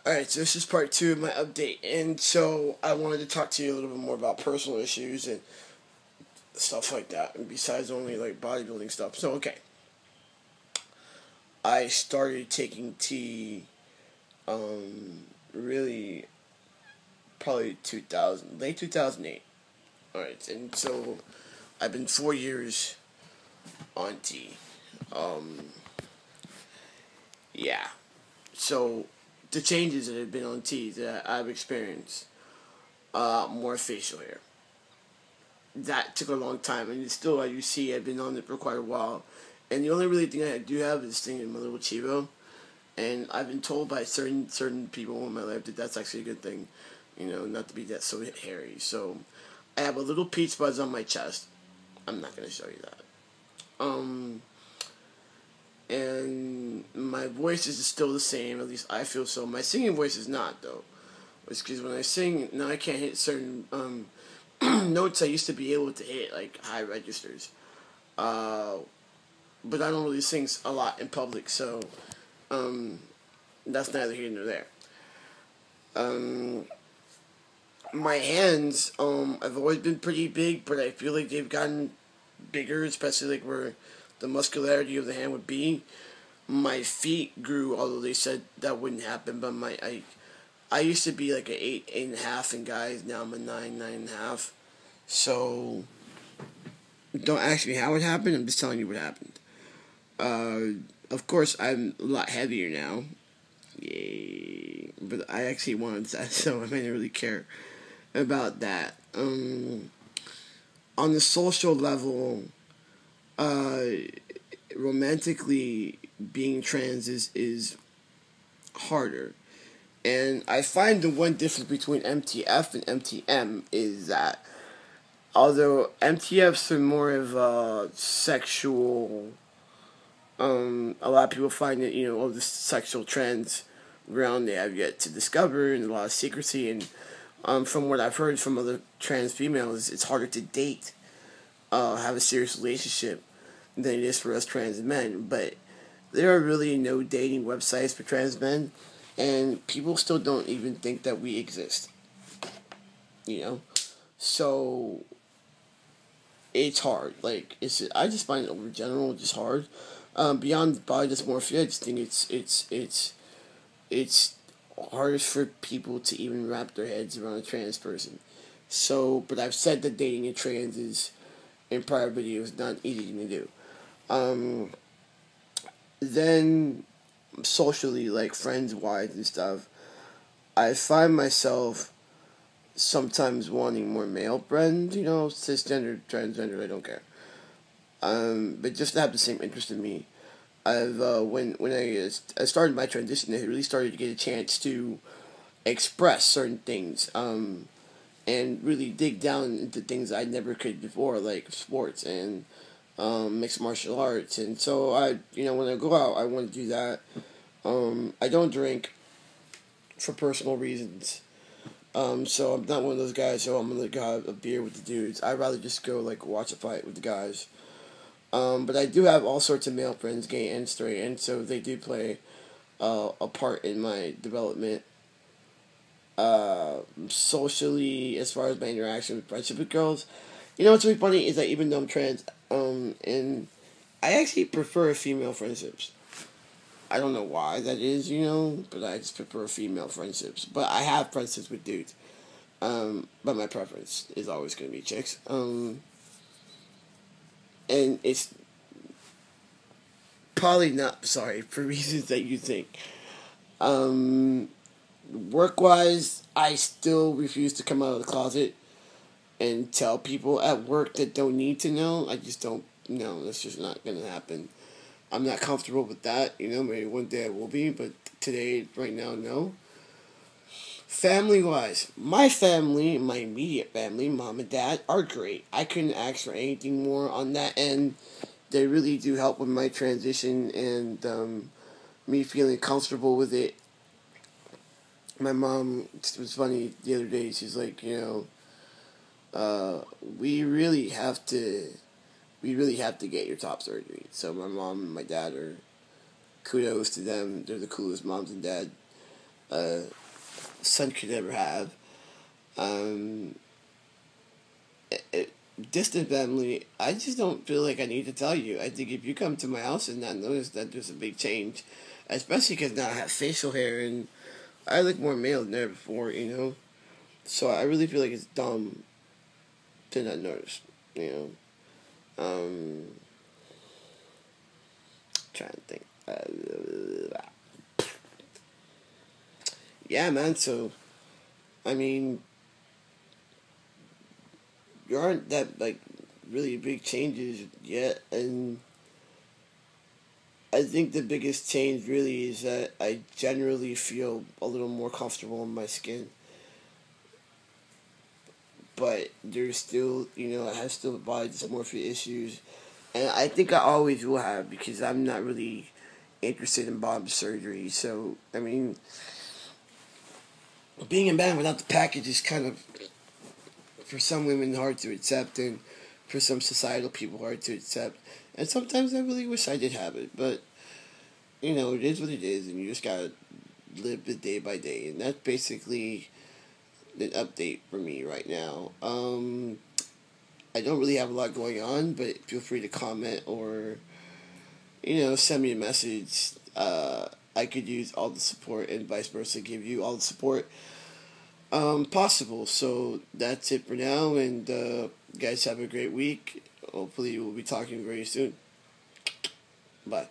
Alright, so this is part two of my update, and so I wanted to talk to you a little bit more about personal issues and stuff like that, and besides only like bodybuilding stuff. So, okay, I started taking tea, really probably 2000, late 2008. Alright, and so I've been 4 years on tea. Um, yeah, so the changes that have been on tea that I've experienced, more facial hair. That took a long time, and it's still, like you see, I've been on it for quite a while. And the only really thing I do have is this thing in my little chivo, and I've been told by certain people in my life that that's actually a good thing, not to be that so hairy. So I have a little peach buzz on my chest. I'm not gonna show you that. And my voice is still the same. At least I feel so. My singing voice is not though. It's because when I sing now, I can't hit certain notes I used to be able to hit, like high registers. Uh, but I don't really sing a lot in public, so um, that's neither here nor there. Um, my hands, have always been pretty big, but I feel like they've gotten bigger, especially like where the muscularity of the hand would be. My feet grew, although they said that wouldn't happen. But I used to be like an 8.5 in guys. Now I'm a 9.5. So don't ask me how it happened. I'm just telling you what happened. Of course, I'm a lot heavier now. Yay! But I actually wanted that, so I didn't really care about that. On the social level, uh, romantically being trans is harder. And I find the one difference between MTF and MTM is that although MTFs are more of a sexual, a lot of people find that, all the sexual trends around they have yet to discover and a lot of secrecy. And from what I've heard from other trans females, it's harder to date, have a serious relationship than it is for us trans men. But there are really no dating websites for trans men, and people still don't even think that we exist. You know, so it's hard. Like I just find it over general just hard. Beyond body dysmorphia, I just think it's hardest for people to even wrap their heads around a trans person. So, but I've said that dating a trans is in prior videos not easy to do. Um, then socially, like friends wise and stuff, I find myself sometimes wanting more male friends. Cisgender, transgender, I don't care. But just to have the same interest in me. I've when I started my transition, I really started to get a chance to express certain things, and really dig down into things I never could before, like sports and mixed martial arts. And so when I go out, I want to do that. I don't drink for personal reasons. So I'm not one of those guys. So I'm gonna go have a beer with the dudes. I'd rather just go like watch a fight with the guys. But I do have all sorts of male friends, gay and straight, and so they do play a part in my development. Socially, as far as my interaction with friendship with girls, what's really funny is that even though I'm trans, and I actually prefer female friendships. I don't know why that is, but I just prefer female friendships. But I have friendships with dudes. But my preference is always going to be chicks. And it's probably not, sorry, for reasons that you think. Work wise, I still refuse to come out of the closet and tell people at work that don't need to know. I just don't know. That's just not going to happen. I'm not comfortable with that. Maybe one day I will be, but today, right now, no. Family wise, my family, my immediate family, mom and dad, are great. I couldn't ask for anything more on that end. They really do help with my transition and me feeling comfortable with it. My mom, it was funny the other day, she's like, we really have to, get your top surgery. So my mom and my dad are, kudos to them. They're the coolest moms and dad. a son could ever have. Um, Distant family, I just don't feel like I need to tell you. I think if you come to my house and not notice that there's a big change, especially because now I have facial hair and I look more male than ever before, you know? So I really feel like it's dumb to not notice, you know? Trying to think. Yeah, man, so, I mean, there aren't that, like, really big changes yet, and I think the biggest change really is that I generally feel a little more comfortable in my skin. But there's still, I have still body dysmorphia issues. And I think I always will have because I'm not really interested in bottom surgery. So, I mean, being a man without the package is kind of, for some women, hard to accept, and for some societal people, hard to accept. And sometimes I really wish I did have it. But, it is what it is, and you just gotta live it day by day. And that's basically an update for me right now. I don't really have a lot going on, but feel free to comment or, send me a message. I could use all the support and vice versa, give you all the support possible. So that's it for now, and guys have a great week. Hopefully we'll be talking very soon. Bye.